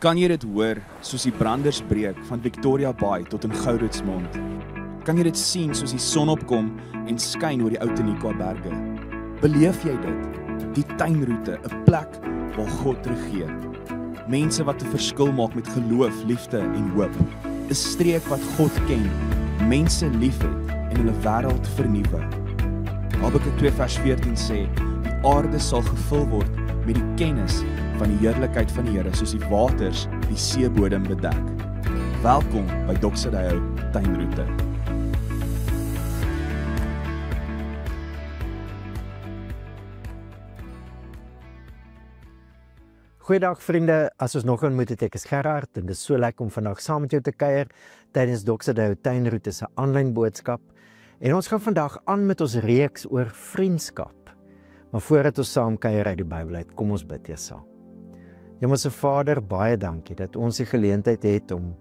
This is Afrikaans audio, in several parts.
Kan jy dit hoor, soos die branders breek van Victoria Bay tot in Gouritsmond? Kan jy dit sien soos die son opkom en skyn oor die Ou Tenikwa berge? Beleef jy dit? Die tuinroete, 'n plek waar God regeer. Mense wat 'n verskil maak met geloof, liefde en hoop. 'n Streek wat God ken, mense liefhet en hulle wêreld vernuwe. Habakuk 2 vers 14 sê, die aarde sal gevul word met die kennis van die heerlikheid van die Here, soos die waters die seebodem bedek. Welkom by Doxadeo Tuinroete. Goeiedag vriende, as ons nog ontmoet het, ek is Gerard en dit is so lekker om vandag saam met jou te kuier tydens Doxadeo Tuinroete se aanlyn boodskap. En ons gaan vandag aan met ons reeks oor vriendskap. Maar voordat ons saam kuier uit die Bybel uit, kom ons bid eers saam. Hemelse Vader, baie dankie dat ons die geleentheid het om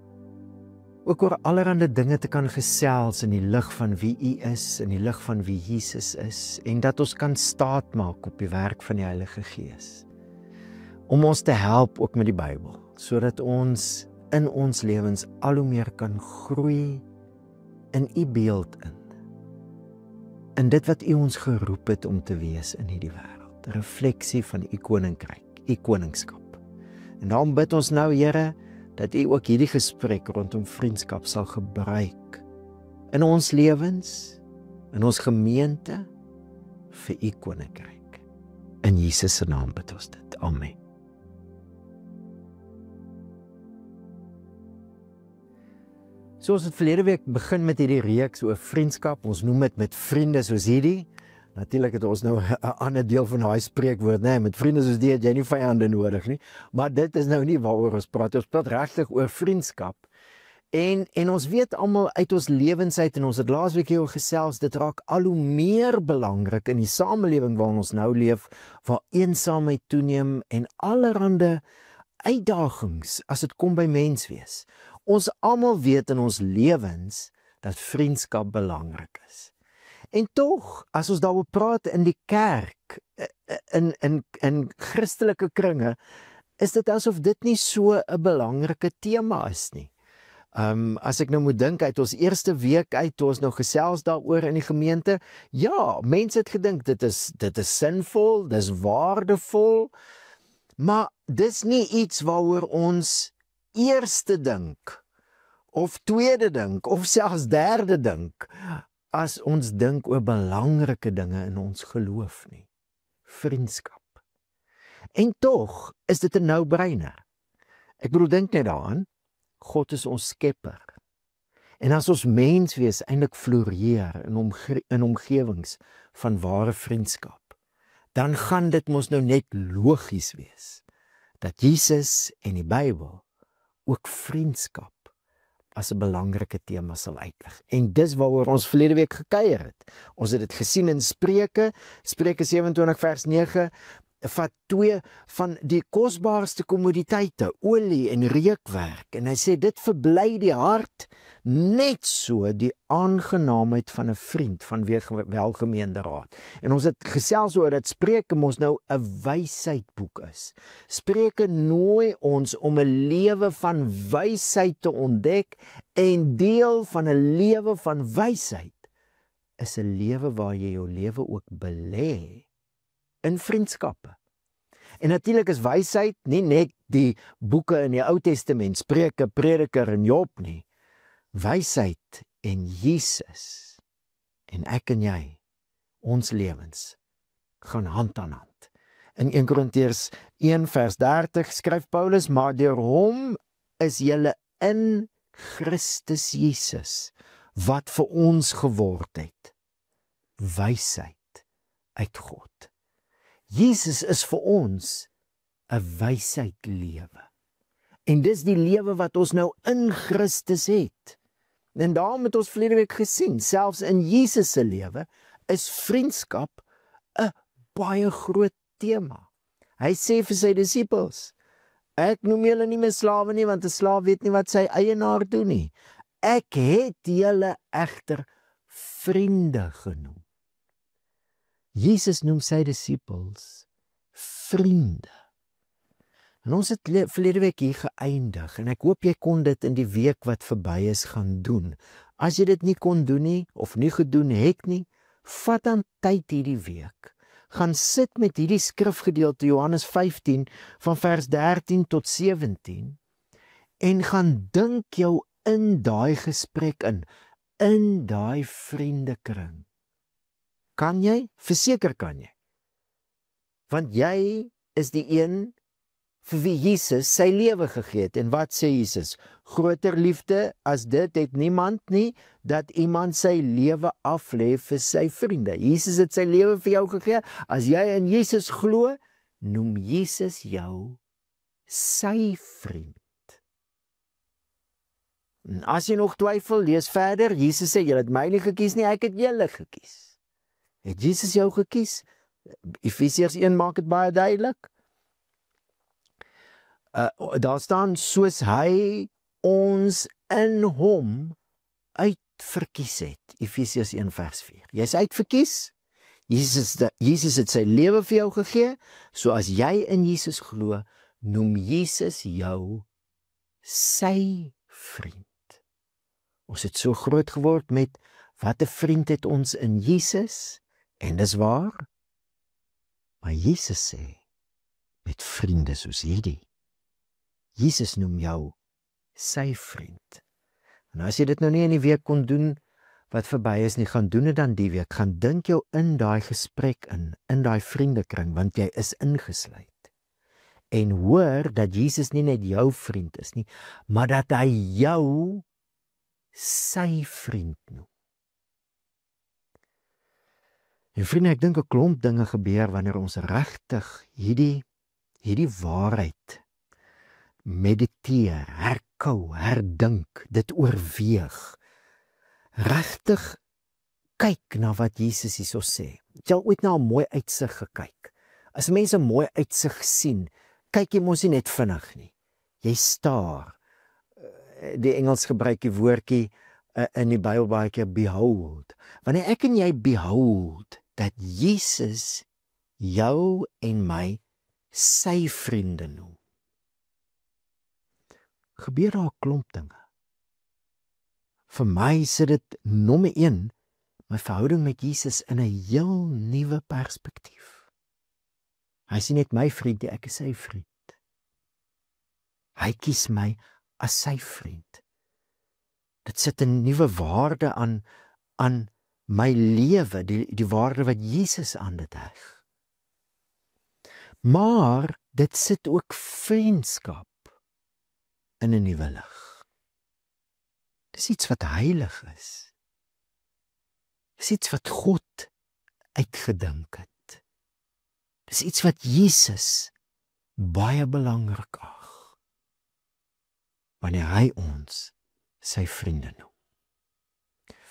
ook oor allerlei dinge te kan gesels in die lig van wie U is, in die lig van wie Jesus is, en dat ons kan staatmaak op die werk van die Heilige Gees. Om ons te help ook met die Bybel, sodat ons in ons lewens al hoe meer kan groei in U beeld in dit wat U ons geroep het om te wees in hierdie wêreld, 'n refleksie van U koninkryk, U koningskap. En daarom bid ons nou, Here, dat U ook hierdie gesprek rondom vriendskap sal gebruik in ons lewens, in ons gemeente, vir U koninkryk. In Jesus se naam bid ons dit. Amen. So ons het verlede week begin met hierdie reeks oor vriendskap. Ons noem dit met vriende soos hierdie. Natuurlik het ons nou 'n ander deel van daai spreekwoord, nee, met vriende soos die het jy nie vyande nodig nie. Maar dit is nou nie waaroor ons praat. Ons praat regtig oor vriendskap. En ons weet almal uit ons lewens uit, en ons het laasweek hieroor gesels, dit raak al hoe meer belangrik in die samelewing waarin ons nou leef, waar eensaamheid toeneem en allerlei uitdagings as dit kom by menswees. Ons almal weet in ons lewens dat vriendskap belangrik is. En tog, as ons daaroor praat in die kerk, in Christelike kringe, is dit asof dit nie so 'n belangrike tema is nie. As ek nou moet dink uit ons eerste week uit, toe ons nou gesels daaroor in die gemeente, ja, mense het gedink dit is sinvol, dis waardevol, maar dis nie iets waaroor ons eerste dink, of tweede dink, of selfs derde dink, as ons dink oor belangrike dinge in ons geloof nie. Vriendskap. En tog is dit 'n no-brainer. Ek bedoel, dink net daaraan, God is ons skepper. En as ons menswees eintlik floreer in omgewings van ware vriendskap, dan gaan dit mos nou net logies wees dat Jesus en die Bybel ook vriendskap as 'n belangrike tema sal uitlig. En dis waaroor ons verlede week gekuier het. Ons het dit gesien in Spreuke 27 vers 9, vat 2 van die kosbaarste kommoditeite, olie en reukwerk, en hy sê dit verbly die hart, net so die aangenaamheid van 'n vriend van welgemeende raad. En ons het gesels oor dat Spreuke mos nou 'n wysheidboek is. Spreuke nooi ons om 'n lewe van wysheid te ontdek, en deel van 'n lewe van wysheid is 'n lewe waar jy jou lewe ook belê in vriendskappe. En natuurlik is wysheid nie net die boeke in die Ou Testament, Spreuke, Prediker en Job nie. Wysheid en Jesus en ek en jy, ons lewens gaan hand aan hand. In 1 Korintiërs 1 vers 30 skryf Paulus, maar deur hom is julle in Christus Jesus, wat vir ons geword het, wysheid uit God. Jesus is vir ons 'n wysheid lewe. En dis die lewe wat ons nou in Christus het. En daarom het ons verlede week gesien, selfs in Jesus se lewe is vriendskap 'n baie groot tema. Hy sê vir sy disippels, ek noem julle nie meer slawe nie, want 'n slaaf weet nie wat sy eienaar doen nie. Ek het julle egter vriende genoem. Jesus noem sy disippels vriende. En ons het verlede week hier geëindig en ek hoop jy kon dit in die week wat verby is gaan doen. As jy dit nie kon doen nie of nie gedoen het nie, vat dan tyd hierdie week. Gaan sit met hierdie skrifgedeelte Johannes 15 van vers 13 tot 17 en gaan dink jou in daai gesprek in daai vriendekring. Kan jy? Verseker kan jy. Want jy is die een vir wie Jesus sy lewe gegee het. En wat sê Jesus? Groter liefde as dit het niemand nie, dat iemand sy lewe aflê vir sy vriende. Jesus het sy lewe vir jou gegee. As jy in Jesus glo, noem Jesus jou sy vriend. En as jy nog twyfel, lees verder. Jesus sê, julle het my nie gekies nie, ek het julle gekies. Het Jesus jou gekies? Efesiërs 1 maak dit baie duidelik. Daar staan, soos hy ons in hom uitverkies het. Efesiërs 1 vers 4. Jy is uitverkies. Jesus het sy lewe vir jou gegee. So as jy in Jesus glo, noem Jesus jou sy vriend. Ons het so groot geword met wat 'n vriend het ons in Jesus. En dis waar. Maar Jesus sê, met vriende soos hierdie. Jesus noem jou sy vriend. En as jy dit nou nie in die week kon doen, wat verby is nie, gaan doen dit dan die week. Gaan dink jou in daai gesprek in daai vriendekring, want jy is ingesluit. En hoor dat Jesus nie net jou vriend is nie, maar dat hy jou sy vriend noem. En vriende, ek dink 'n klomp dinge gebeur wanneer ons regtig hierdie waarheid mediteer, herkou, herdink, dit oorweeg. Regtig kyk na wat Jesus hierso sê. Het jy al ooit na 'n mooi uitsig gekyk? As mense 'n mooi uitsig sien, kyk jy mos nie net vinnig nie. Jy staar. Die Engels gebruik die woordjie in die Bybel baie keer behold. Wanneer ek en jy behold dat Jesus jou en my sy vriende noem, gebeur daar 'n klomp dinge. Vir my sit dit nommer 1, my verhouding met Jesus in 'n heel nuwe perspektief. Hy is nie net my vriend nie, ek is sy vriend. Hy kies my as sy vriend. Dit sit 'n nuwe waarde aan my lewe, die waarde wat Jesus aan dit heg. Maar dit sit ook vriendskap in 'n nuwe lig. Dis iets wat heilig is. Dis iets wat God uitgedink het. Dis iets wat Jesus baie belangrik ag, wanneer hy ons sy vriende noem.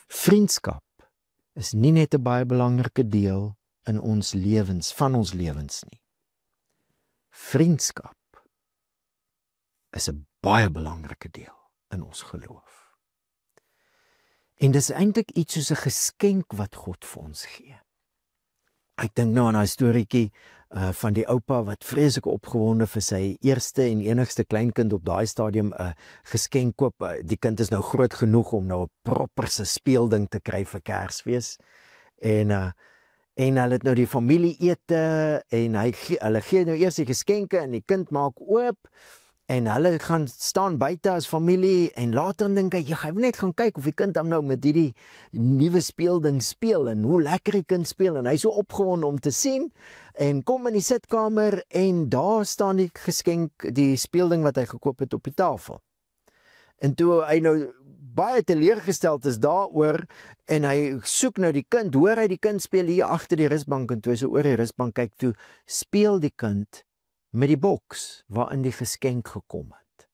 Vriendskap is nie net 'n baie belangrike deel in ons lewens, van ons lewens nie. Vriendskap is 'n baie belangrike deel in ons geloof. En dis eintlik iets soos 'n geskenk wat God vir ons gee. Ek dink nou aan daai storieetjie van die oupa wat vreeslik opgewonde vir sy eerste en enigste kleinkind op daai stadium 'n geskenk koop. Die kind is nou groot genoeg om nou 'n properse speelding te kry vir Kersfees. En hulle het nou die familieete en hulle gee nou eers die geskenke en die kind maak oop. En hulle gaan staan buite as familie en later dink hy, jy gaan net gaan kyk of die kind hom nou met hierdie nuwe speelding speel en hoe lekker die kind speel en hy is so opgewonde om te sien en kom in die sitkamer en daar staan die geskenk, die speelding wat hy gekoop het op die tafel. En toe hy nou baie teleurgesteld is daaroor en hy soek nou die kind, hoor hy die kind speel hier agter die rusbank en toe hy so oor die rusbank kyk toe, speel die kind met die boks waarin die geskenk gekom het.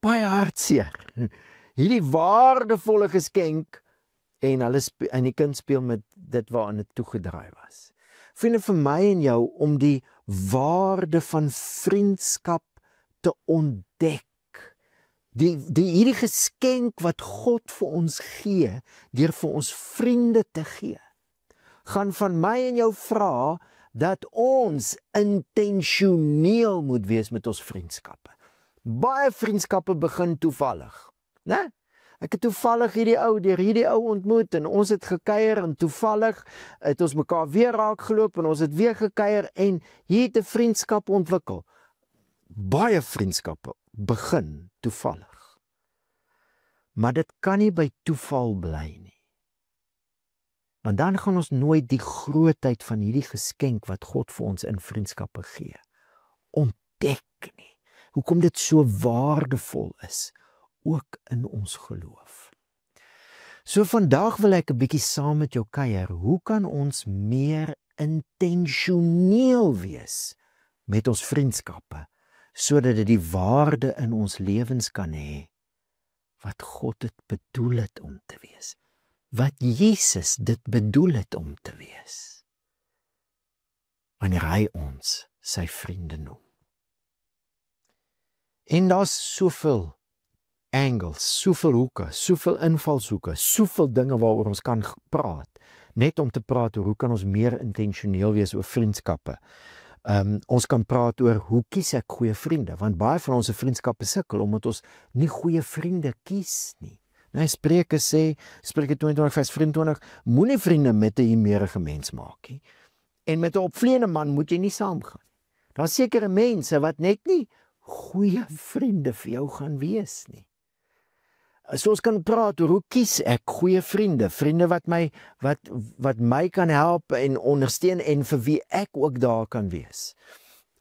Baie hartseer. Hierdie waardevolle geskenk en die kind speel met dit waarin dit toegedraai was. Vriende, vir my en jou om die waarde van vriendskap te ontdek. Hierdie geskenk wat God vir ons gee, deur vir ons vriende te gee, gaan van my en jou vra dat ons intentioneel moet wees met ons vriendskappe. Baie vriendskappe begin toevallig, né? Ek het toevallig deur hierdie ou ontmoet en ons het gekuier en toevallig het ons mekaar weer raak geloop en ons het weer gekuier en hier het 'n vriendskap ontwikkel. Baie vriendskappe begin toevallig. Maar dit kan nie by toeval bly nie. Want dan gaan ons nooit die grootheid van hierdie geskenk wat God vir ons in vriendskappe gee ontdek nie. Hoekom dit so waardevol is, ook in ons geloof. So vandag wil ek 'n bietjie saam met jou kuier. Hoe kan ons meer intentioneel wees met ons vriendskappe, sodat dit die waarde in ons lewens kan hê wat God dit bedoel het om te wees. Wat Jesus dit bedoel het om te wees. Wanneer hy ons sy vriende noem. En daar's soveel angles, soveel hoeke, soveel invalshoeke, soveel dinge waaroor ons kan praat. Net om te praat oor hoe kan ons meer intentioneel wees oor vriendskappe. Ons kan praat oor hoe kies ek goeie vriende, want baie van ons vriendskappe sukkel omdat ons nie goeie vriende kies nie. Nou Spreuke sê, Spreuke 22 vers 24, moenie vriende met 'n humørige mens maak nie. En met 'n opvleende man moet jy nie saamgaan. Daar's sekere mense wat net nie goeie vriende vir jou gaan wees nie. So ons kan praat oor hoe kies ek goeie vriende, vriende wat my kan help en ondersteun en vir wie ek ook daar kan wees.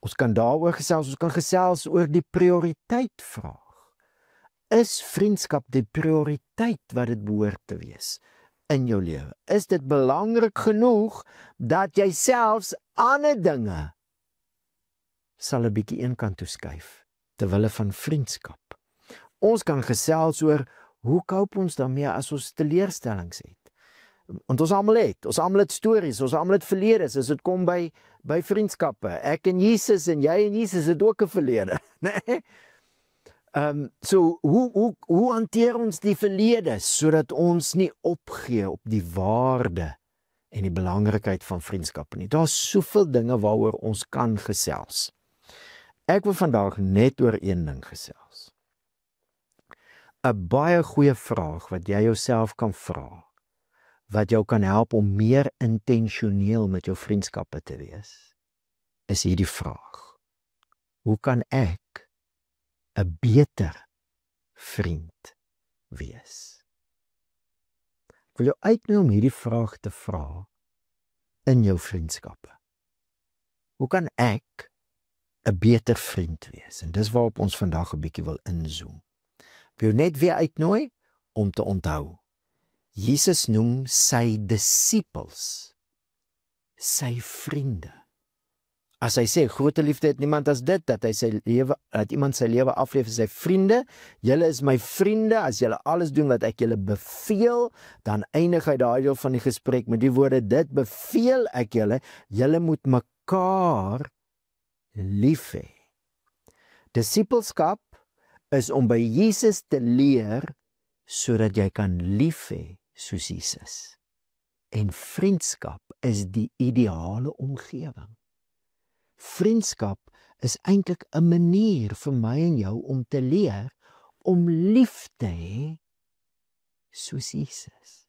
Ons kan daaroor gesels, ons kan gesels oor die prioriteitsvraag. Is vriendskap die prioriteit wat dit behoort te wees in jou lewe? Is dit belangrik genoeg dat jy selfs ander dinge sal 'n bietjie eenkant toe skuif ter wille van vriendskap? Ons kan gesels oor hoe cope ons daarmee as ons teleurstellings het. Want ons almal het stories, ons almal het verledes, as dit kom by vriendskappe. Ek en Jesus en jy en Jesus het ook 'n verlede, né? So hoe hanteer ons die verlede sodat ons nie opgee op die waarde en die belangrikheid van vriendskappe nie? Daar's soveel dinge waaroor ons kan gesels. Ek wil vandag net oor een ding gesels. 'n baie goeie vraag wat jy jouself kan vra, wat jou kan help om meer intentioneel met jou vriendskappe te wees, is hierdie vraag. Hoe kan ek 'n beter vriend wees? Ek wil jou uitnooi om hierdie vraag te vra in jou vriendskappe. Hoe kan ek 'n beter vriend wees? En dis waarop ons vandag 'n bietjie wil inzoom. Ek wil net weer uitnooi om te onthou. Jesus noem sy disippels sy vriende. As hy sê groter liefde het niemand as dit, dat iemand sy lewe afleef vir sy vriende. Julle is my vriende as julle alles doen wat ek julle beveel. Dan eindig hy daai deel van die gesprek met die woorde: dit beveel ek julle, julle moet mekaar lief hê. Disippelskap is om by Jesus te leer sodat jy kan lief hê soos Jesus. En vriendskap is die ideale omgewing. Vriendskap is eintlik 'n manier vir my en jou om te leer om lief te hê soos Jesus.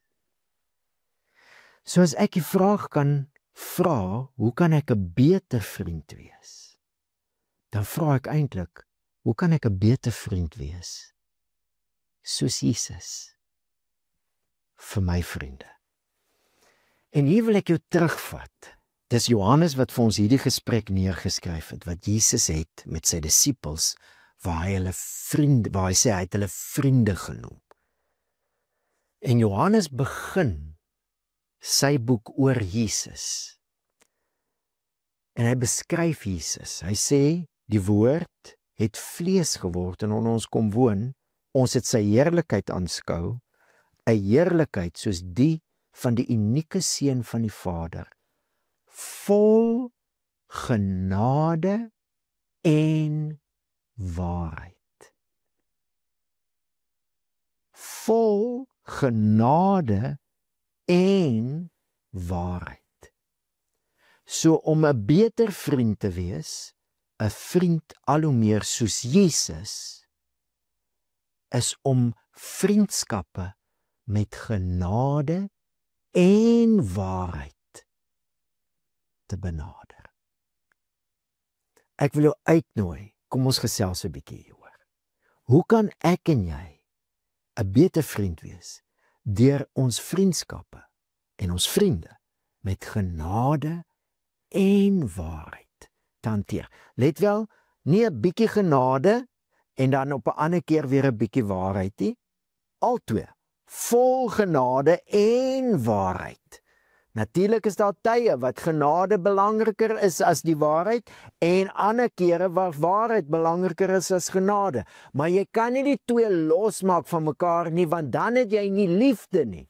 So as ek die vraag kan vra, hoe kan ek 'n beter vriend wees? Dan vra ek eintlik, hoe kan ek 'n beter vriend wees soos Jesus vir my vriende? En hier wil ek jou terugvat. Dis Johannes wat vir ons hierdie gesprek neergeskryf het, wat Jesus het met sy disippels, waar hy sê hy het hulle vriende genoem. En Johannes begin sy boek oor Jesus. En hy beskryf Jesus. Hy sê, die woord het vlees geword en onder ons kom woon. Ons het sy heerlikheid aanskou, 'n heerlikheid soos die van die unieke seun van die Vader, vol genade en waarheid. Vol genade en waarheid. So om 'n beter vriend te wees, 'n vriend al hoe meer soos Jesus, is om vriendskappe met genade en waarheid te benader. Ek wil jou uitnooi, kom ons gesels 'n bietjie hieroor. Hoe kan ek en jy 'n beter vriend wees deur ons vriendskappe en ons vriende met genade en waarheid te hanteer? Let wel, nie 'n bietjie genade en dan op 'n ander keer weer 'n bietjie waarheid nie. Albei, vol genade en waarheid. Natuurlik is daar tye wat genade belangriker is as die waarheid en ander kere waar waarheid belangriker is as genade. Maar jy kan nie die twee losmaak van mekaar nie, want dan het jy nie liefde nie.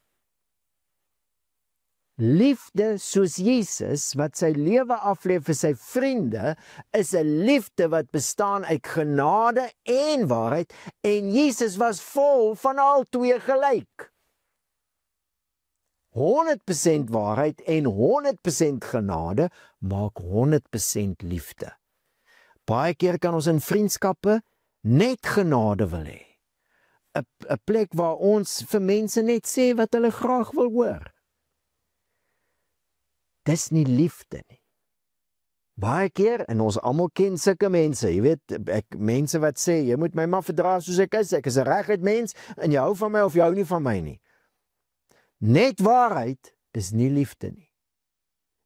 Liefde soos Jesus, wat sy lewe aflê vir sy vriende, is 'n liefde wat bestaan uit genade en waarheid, en Jesus was vol van al twee gelyk. 100% waarheid en 100% genade maak 100% liefde. Baie keer kan ons in vriendskappe net genade wil hê. 'n plek waar ons vir mense net sê wat hulle graag wil hoor. Dis nie liefde nie. Baie keer, en ons almal ken sulke mense, jy weet, mense wat sê, jy moet my maar verdra soos ek is 'n reguit mens, en jy hou van my of jy hou nie van my nie. Net waarheid, dis nie liefde nie.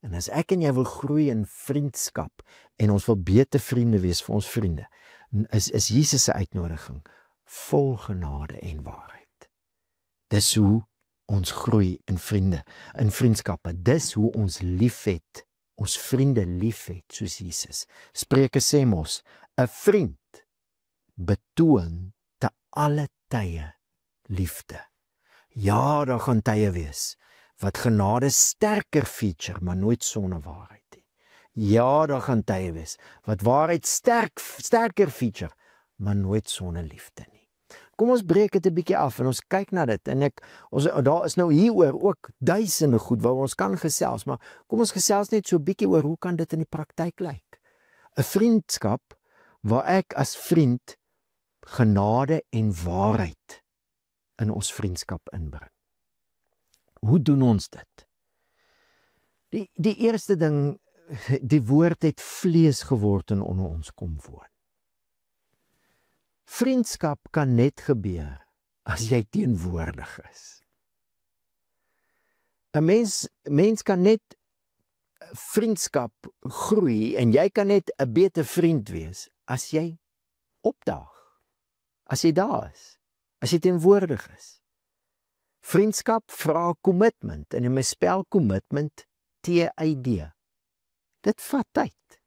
En as ek en jy wil groei in vriendskap, en ons wil beter vriende wees vir ons vriende, is Jesus se uitnodiging, vol genade en waarheid. Dis hoe ons groei in vriende, in vriendskappe. Dis hoe ons liefhet, ons vriende liefhet soos Jesus. Spreuke sê mos, 'n vriend betoon te alle tye liefde. Ja, daar gaan tye wees wat genade sterker feature, maar nooit sonder waarheid nie. Ja, daar gaan tye wees wat waarheid sterker feature, maar nooit sonder liefde nie. Kom ons breek dit 'n bietjie af en ons kyk na dit, en daar is nou hieroor ook duisende goed waar ons kan gesels, maar kom ons gesels net so 'n bietjie oor hoe kan dit in die praktyk lyk. 'n Vriendskap waar ek as vriend genade en waarheid in ons vriendskap inbring. Hoe doen ons dit? Die eerste ding, die woord het vlees geword en onder ons kom woon. Vriendskap kan net gebeur as jy teenwoordig is. 'n mens kan net vriendskap groei en jy kan net 'n beter vriend wees as jy opdaag, as jy daar is, as jy teenwoordig is. Vriendskap vra commitment, en jy spel commitment T-I-D. Dit vat tyd.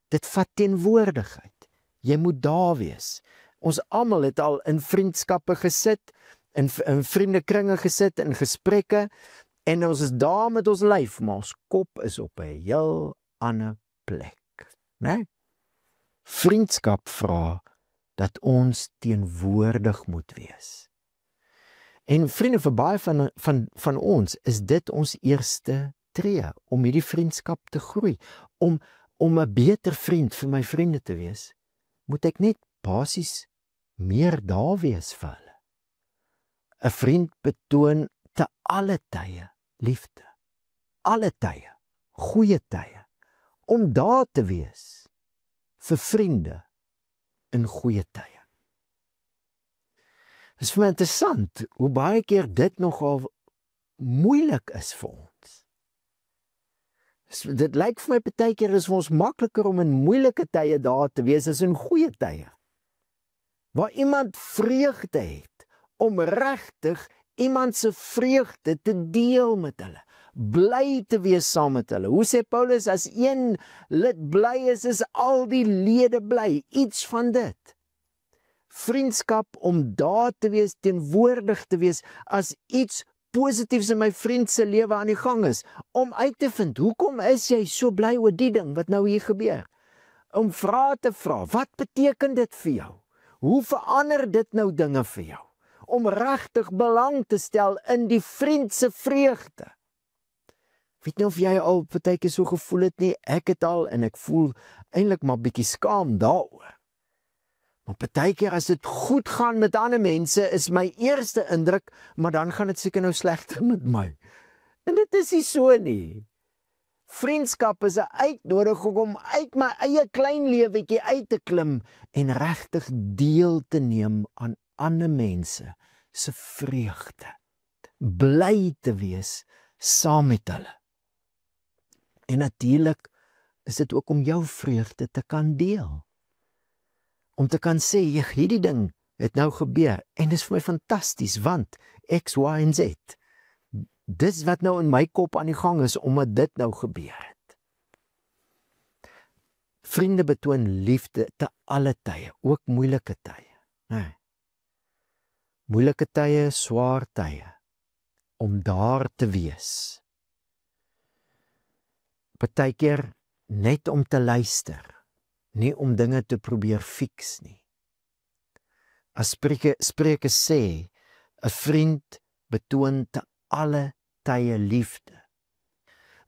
Dit vat teenwoordigheid. Jy moet daar wees. Ons almal het al in vriendskappe gesit, in vriendekringe gesit, in gesprekke, en ons is daar met ons lyf, maar ons kop is op 'n heel ander plek, né? Vriendskap vra dat ons teenwoordig moet wees. En vriende, vir baie van ons is dit ons eerste tree om hierdie vriendskap te groei. Om 'n beter vriend vir my vriende te wees, moet ek net basies meer daar wees vir hulle. 'n Vriend betoon te alle tye liefde. Alle tye, goeie tye, om daar te wees vir vriende in goeie tye. Dit is vir my interessant hoe baie keer dit nogal moeilik is vir ons. Dit lyk vir my baie keer is vir ons makliker om in moeilike tye daar te wees as in goeie tye. Waar iemand vreugde het, om regtig iemand se vreugde te deel met hulle, bly te wees saam met hulle. Hoe sê Paulus, as een lid bly is al die lede bly, iets van dit. Vriendskap om daar te wees, teenwoordig te wees, as iets positiefs in my vriend se lewe aan die gang is, om uit te vind, hoekom is jy so bly oor die ding wat nou hier gebeur? Om vrae te vra, wat beteken dit vir jou? Hoe verander dit nou dinge vir jou? Om regtig belang te stel in die vriend se vreugde. Weet nie of jy al partykeer so gevoel het nie, ek het al en ek voel eintlik maar bietjie skaam daaroor. Maar partykeer as dit goed gaan met ander mense, is my eerste indruk, maar dan gaan dit seker nou slegter met my. En dit is nie so nie. Vriendskap is 'n uitnodiging om uit my eie klein lewetjie uit te klim en regtig deel te neem aan ander mense se vreugde. Bly te wees saam met hulle. En natuurlik is dit ook om jou vreugde te kan deel. Om te kan sê, hierdie ding het nou gebeur en dis vir my fantasties want X, Y en Z. Dis wat nou in my kop aan die gang is omdat dit nou gebeur het. Vriende betoon liefde te alle tye, ook moeilike tye. Nee. Moeilike tye, swaar tye, om daar te wees. Partykeer net om te luister, nie om dinge te probeer fix nie. As Spreuke sê, 'n vriend betoon te alle tye liefde.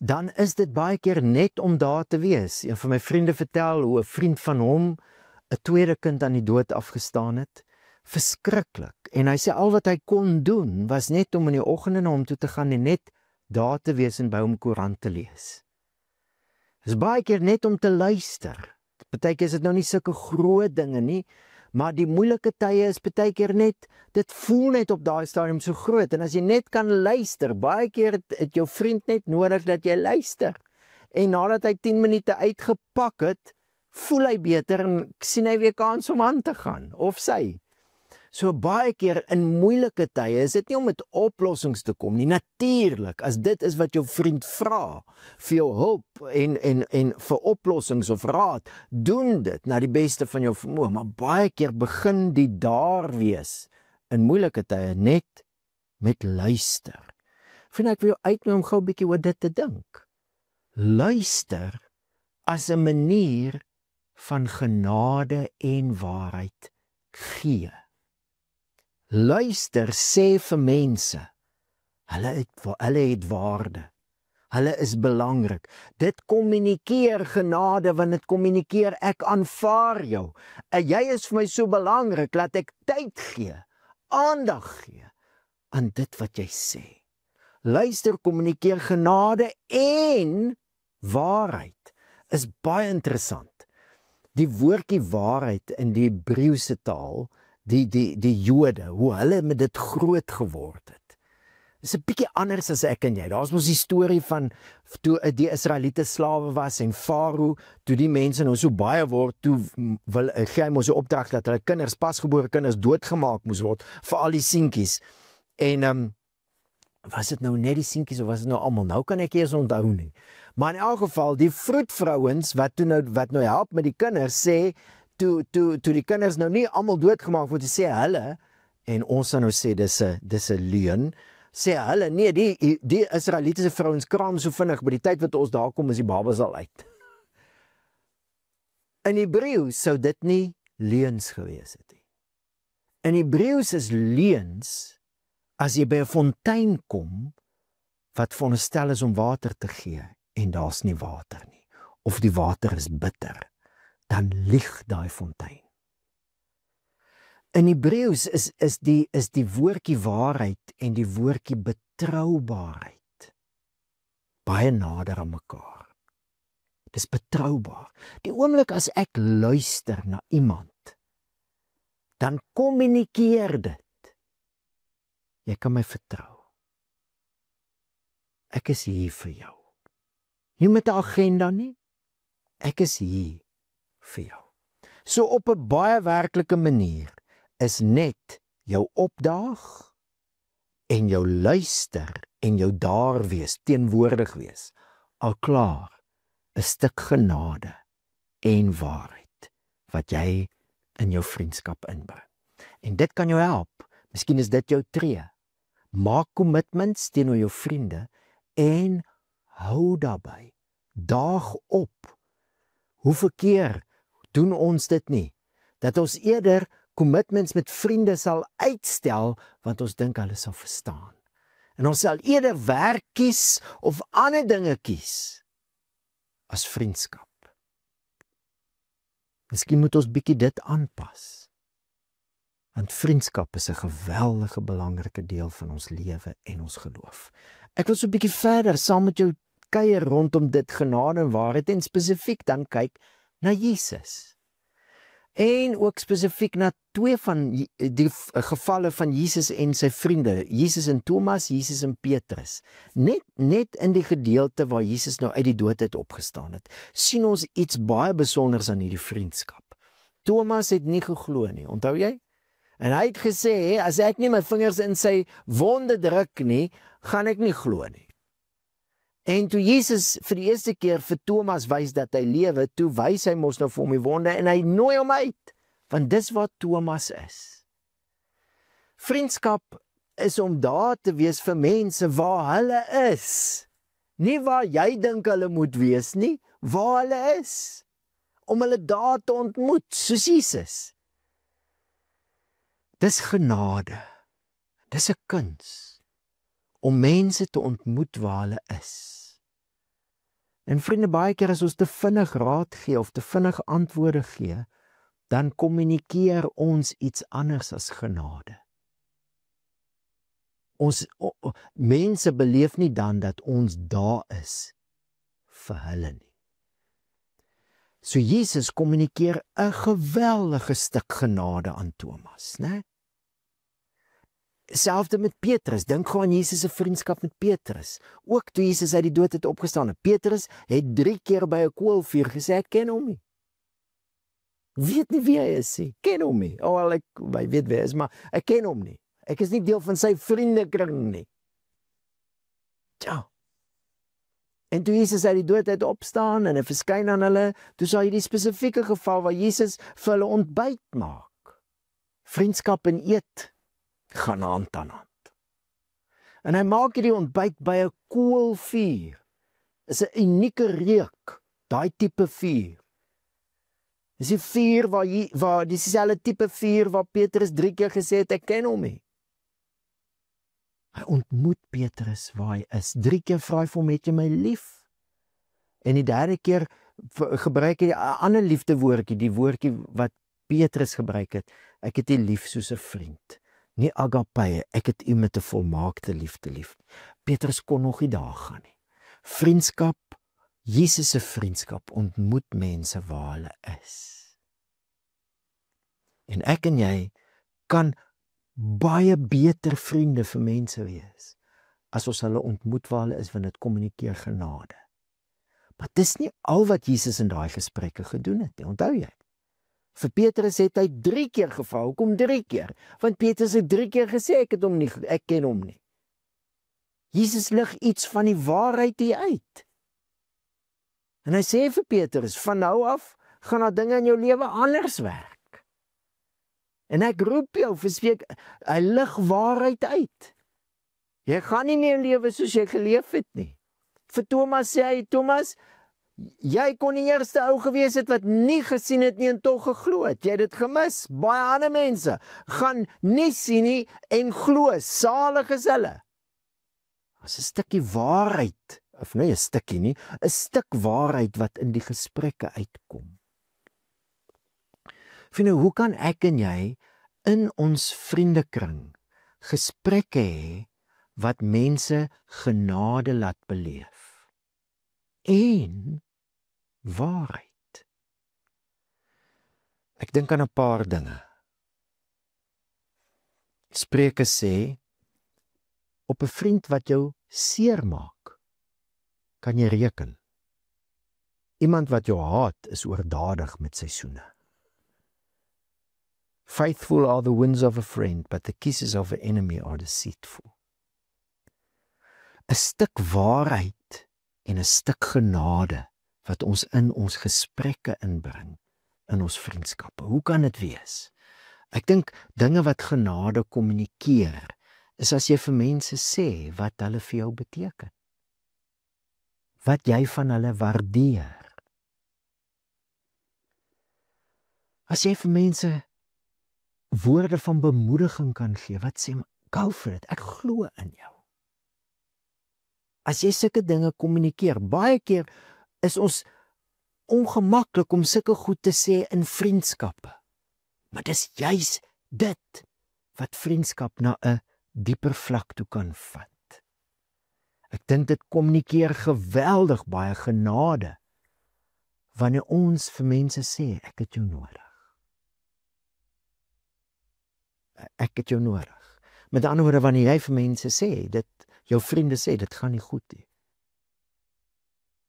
Dan is dit baie keer net om daar te wees. Een van my vriende vertel hoe 'n vriend van hom 'n tweede kind aan die dood afgestaan het. Verskriklik. En hy sê al wat hy kon doen was net om in die oggende na hom toe te gaan en net daar te wees en by hom koerant te lees. Dis baie keer net om te luister. Partykeer is dit nou nie sulke groot dinge nie, maar die moeilike tye is partykeer net, dit voel net op daai stadium so groot, en as jy net kan luister, baie keer het jou vriend net nodig dat jy luister, en nadat hy 10 minute uitgepak het, voel hy beter, en sien hy weer kans om aan te gaan, of sy. So baie keer in moeilike tye is dit nie om met oplossings te kom nie, natuurlik, as dit is wat jou vriend vra, vir jou hulp en vir oplossings of raad, doen dit na die beste van jou vermoë, maar baie keer begin die daar wees, in moeilike tye, net met luister. Vind ek wil jou uitnooi om gou 'n bietjie oor dit te dink. Luister as 'n manier van genade en waarheid gee. Luister sê vir mense, hulle het waarde, hulle is belangrik. Dit kommunikeer genade, want dit kommunikeer ek aanvaar jou. En jy is vir my so belangrik, laat ek tyd gee, aandag gee aan dit wat jy sê. Luister kommunikeer genade en waarheid. Is baie interessant. Die woordjie waarheid in die Hebreëse taal, die Jode, hoe hulle met dit groot geword het. Is 'n bietjie anders as ek en jy. Daar's mos die storie van toe die Israeliete slawe was en Farao, toe die mense nou so baie word, toe wil gee hy mos 'n opdrag dat hulle kinders, pasgebore kinders doodgemaak moes word, vir al die seentjies. En was dit nou net die seentjies of was dit nou almal? Nou kan ek eers onthou nie. Maar in elk geval, die vroedvrouens wat nou help met die kinders sê, toe die kinders nou nie almal doodgemaak word, sê hulle, en ons sal nou sê dis 'n leuen, sê hulle, nee, die Israelitiese vrouens kraam so vinnig, by die tyd wat ons daar kom is die babas al uit. In Hebreëus sou dit nie leuns gewees het nie. In Hebreëus is leuns as jy by 'n fontein kom wat veronderstel is om water te gee en daar's nie water nie, of die water is bitter, dan lieg daai fontein. In Hebreëus is die woordjie waarheid en die woordjie betroubaarheid baie nader aan mekaar. Dis betroubaar. Die oomblik as ek luister na iemand, dan kommunikeer dit. Jy kan my vertrou. Ek is hier vir jou. Nie met 'n agenda nie. Ek is hier vir jou. So op 'n baie werklike manier is net jou opdaag en jou luister en jou daar wees, teenwoordig wees, al klaar 'n stuk genade en waarheid wat jy in jou vriendskap inbring. En dit kan jou help. Miskien is dit jou tree. Maak commitments teenoor jou vriende en hou daarbey. Daag op. Hoeveel keer doen ons dit nie? Dat ons eerder commitments met vriende sal uitstel, want ons dink hulle sal verstaan. En ons sal eerder werk kies of ander dinge kies as vriendskap. Miskien moet ons bietjie dit aanpas. Want vriendskap is 'n geweldige belangrike deel van ons lewe en ons geloof. Ek wil so 'n bietjie verder saam met jou kuier rondom dit genade en waarheid en spesifiek dan kyk na Jesus. En ook spesifiek na twee van die gevalle van Jesus en sy vriende, Jesus en Thomas, Jesus en Petrus. Net in die gedeelte waar Jesus nou uit die dood uit opgestaan het, sien ons iets baie besonders aan hierdie vriendskap. Thomas het nie geglo nie, onthou jy? En hy het gesê, as ek nie my vingers in sy wonde druk nie, gaan ek nie glo nie. En toe Jesus vir die eerste keer vir Thomas wys dat hy lewe, toe wys hy mos nou vir hom die wonde en hy nooi hom uit, want dis wat Thomas is. Vriendskap is om daar te wees vir mense waar hulle is. Nie waar jy dink hulle moet wees nie, waar hulle is. Om hulle daar te ontmoet, soos Jesus. Dis genade. Dis 'n kuns om mense te ontmoet waar hulle is. En vriende, baie keer as ons te vinnig raad gee of te vinnig antwoorde gee, dan kommunikeer ons iets anders as genade. Mense beleef nie dan dat ons daar is vir hulle nie. So Jesus kommunikeer 'n geweldige stuk genade aan Thomas, né? Selfde met Petrus, dink gou aan Jesus se vriendskap met Petrus. Ook toe Jesus uit die dood het opgestaan, Petrus het 3 keer by 'n koolvuur gesê, ek ken hom nie. Weet nie wie hy is nie, ken hom nie. Ek weet wie hy is, maar ek ken hom nie. Ek is nie deel van sy vriendekring nie. Tja. En toe Jesus uit die dood uit opstaan en hy verskyn aan hulle, toe sal jy die spesifieke geval waar Jesus vir hulle ontbyt maak. Vriendskap en eet gaan hand aan hand. En hy maak hierdie ontbyt by 'n koolvuur. Is 'n unieke reuk, daai tipe vuur. Dis die vuur waar dis dieselfde tipe vuur waar Petrus 3 keer gesê het ek ken hom nie. Hy ontmoet Petrus waar hy is. 3 keer vra hy vir hom, het jy my lief? En die 3de keer gebruik hy 'n ander liefdewoordjie, die woordjie wat Petrus gebruik het. Ek het u lief soos 'n vriend. Nie agape, ek het u met 'n volmaakte liefde lief. Petrus kon nog nie daar gaan nie. Vriendskap, Jesus se vriendskap ontmoet mense waar hulle is. En ek en jy kan baie beter vriende vir mense wees as ons hulle ontmoet waar hulle is, want dit kommunikeer genade. Maar dis nie al wat Jesus in daai gesprekke gedoen het nie, onthou jy? Vir Petrus het hy 3 keer gevra. Hoekom 3 keer? Want Petrus het 3 keer gesê ek ken hom nie. Jesus lig iets van die waarheid hier uit. En hy sê vir Petrus, van nou af gaan daar dinge in jou lewe anders werk. En ek roep jou, hy lig waarheid uit. Jy gaan nie meer lewe soos jy geleef het nie. Vir Thomas sê hy, Thomas, jy kon die eerste ou gewees het wat nie gesien het nie en tog geglo het. Jy het dit gemis. Baie ander mense gaan nie sien nie en glo. Salig is hulle. As 'n stukkie waarheid, of nee 'n stukkie nie, 'n stuk waarheid wat in die gesprekke uitkom. Vriende, hoe kan ek en jy in ons vriendekring gesprekke hê wat mense genade laat beleef? En waarheid. Ek dink aan 'n paar dinge. Spreuke sê, op 'n vriend wat jou seermaak, kan jy reken. Iemand wat jou haat is oordadig met seisoene. Faithful are the winds of a friend, but the kisses of an enemy are deceitful. 'n stuk waarheid en 'n stuk genade wat ons in ons gesprekke inbring, in ons vriendskappe. Hoe kan dit wees? Ek dink dinge wat genade kommunikeer, is as jy vir mense sê wat hulle vir jou beteken. Wat jy van hulle waardeer. As jy vir mense woorde van bemoediging kan gee, wat sê, go for it, ek glo in jou. as jy sulke dinge kommunikeer, baie keer is ons ongemaklik om sulke goed te sê in vriendskappe. Maar dis juis dit wat vriendskap na 'n dieper vlak toe kan vat. Ek dink dit kommunikeer geweldig baie genade wanneer ons vir mense sê, ek het jou nodig. Ek het jou nodig. Met ander woorde, wanneer jy vir mense sê, jou vriende sê, dit gaan nie goed nie.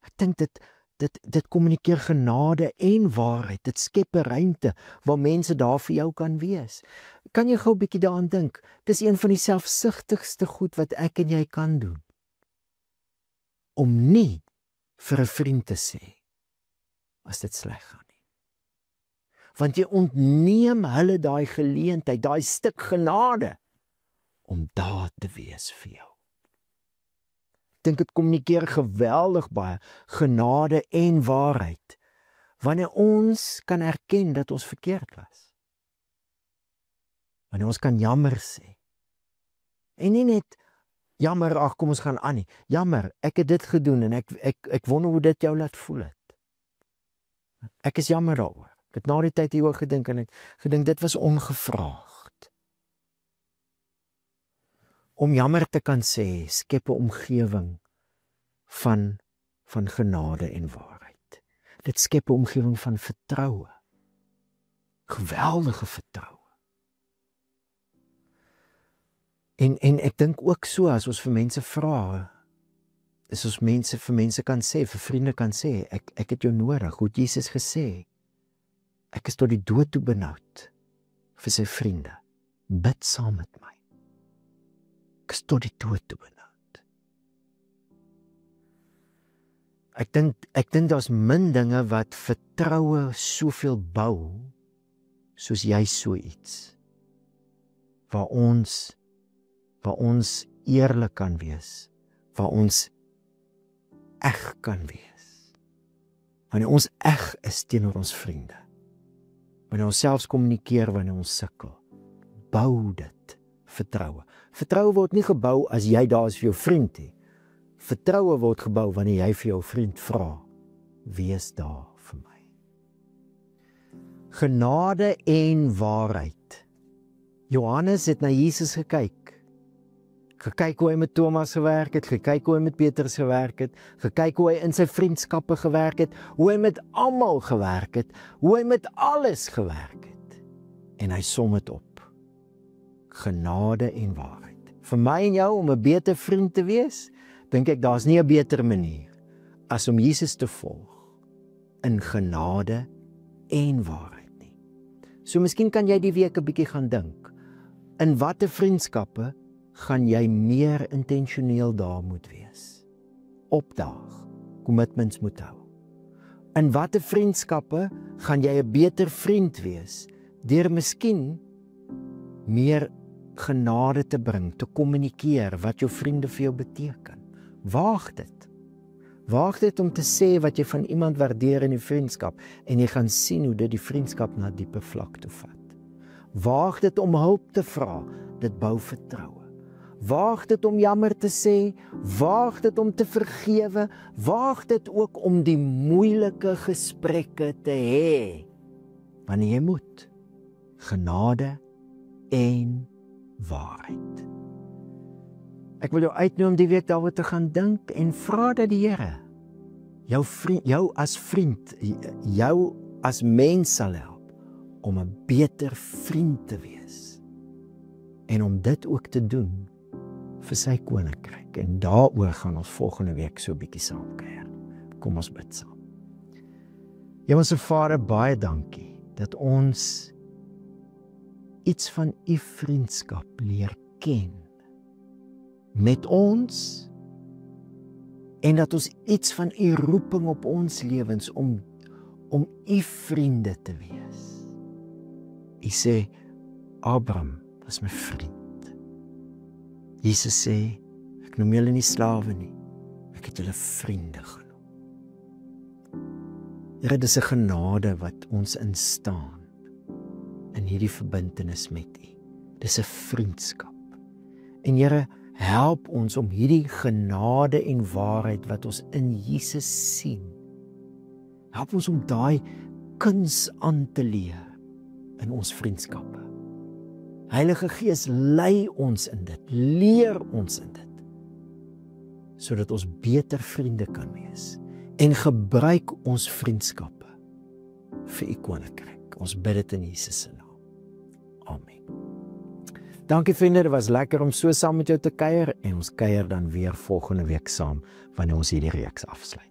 Ek dink dit kommunikeer genade en waarheid. Dit skep 'n ruimte waar mense daar vir jou kan wees. Kan jy gou 'n bietjie daaraan dink? Dis een van die selfsugtigste goed wat ek en jy kan doen. Om nie vir 'n vriend te sê as dit sleg gaan nie. Want jy ontneem hulle daai geleentheid, daai stuk genade om daar te wees vir jou. Ek dink dit kommunikeer geweldig baie genade en waarheid wanneer ons kan erken dat ons verkeerd was. Wanneer ons kan jammer sê. En nie net jammer, ag kom ons gaan aan nie. Jammer, ek het dit gedoen en ek wonder hoe dit jou laat voel het. Ek is jammer daaroor. Ek het na die tyd hieroor gedink en ek gedink dit was ongevraagd. Om jammer te kan sê, skep 'n omgewing van genade en waarheid. Dit skep 'n omgewing van vertroue. Geweldige vertroue. En ek dink ook so, as ons vir mense vra, is ons vir mense kan sê, vir vriende kan sê, ek het jou nodig, hoe Jesus gesê, ek is tot die dood toe benoud vir sy vriende, bid saam met my. Ek is tot die dood toe benoud. Ek dink daar's min dinge wat vertroue soveel bou, soos jy so iets, waar ons eerlik kan wees, waar ons eg kan wees. Wanneer ons eg is teenoor ons vriende, wanneer ons selfs kommunikeer wanneer ons sukkel, bou dit vertroue. Vertroue word nie gebou as jy daar is vir jou vriend nie. Vertroue word gebou wanneer jy vir jou vriend vra, wees daar vir my. Genade en waarheid. Johannes het na Jesus gekyk hoe hy met Thomas gewerk het, gekyk hoe hy met Petrus gewerk het, gekyk hoe hy in sy vriendskappe gewerk het, hoe hy met almal gewerk het, hoe hy met alles gewerk het. En hy som dit op. Genade en waarheid. Vir my en jou om 'n beter vriend te wees, dink ek daar's nie 'n beter manier as om Jesus te volg in genade en waarheid nie. So miskien kan jy die week 'n bietjie gaan dink, in watter vriendskappe gaan jy meer intentioneel daar moet wees. Opdaag, commitments moet hou. In watter vriendskappe gaan jy 'n beter vriend wees, deur miskien meer genade te bring, te kommunikeer wat jou vriende vir jou beteken. Waag dit. Waag dit om te sê wat jy van iemand waardeer in die vriendskap, en jy gaan sien hoe dit die vriendskap na dieper vlak toe vat. Waag dit om hulp te vra, dit bou vertroue. Waag dit om jammer te sê, waag dit om te vergewe, waag dit ook om die moeilike gesprekke te hê, wanneer jy moet. Genade en waarheid. Ek wil jou uitnooi om die week daaroor te gaan dink en vra dat die Here jou as vriend, jou as mens sal help om 'n beter vriend te wees en om dit ook te doen vir sy koninkryk. En daaroor gaan ons volgende week so 'n bietjie saam kuier. Kom ons bid saam. Hemelse Vader, baie dankie dat ons iets van u vriendskap leer ken met ons, en dat ons iets van u roeping op ons lewens om u vriende te wees. U sê, Abraham was my vriend. Jesus sê, ek noem julle nie slawe nie, ek het julle vriende genoem. Here, dis 'n genade wat ons instaan in hierdie verbintenis met u. Dis 'n vriendskap. En Here, Help ons om hierdie genade en waarheid wat ons in Jesus sien. Help ons om daai kuns aan te leer in ons vriendskappe. Heilige Gees, lei ons in dit, leer ons in dit, sodat ons beter vriende kan wees en gebruik ons vriendskappe vir U koninkryk. Ons bid dit in Jesus se naam. Amen. Dankie vriende, dit was lekker om so saam met jou te kuier en ons kuier dan weer volgende week saam wanneer ons hierdie reeks afsluit.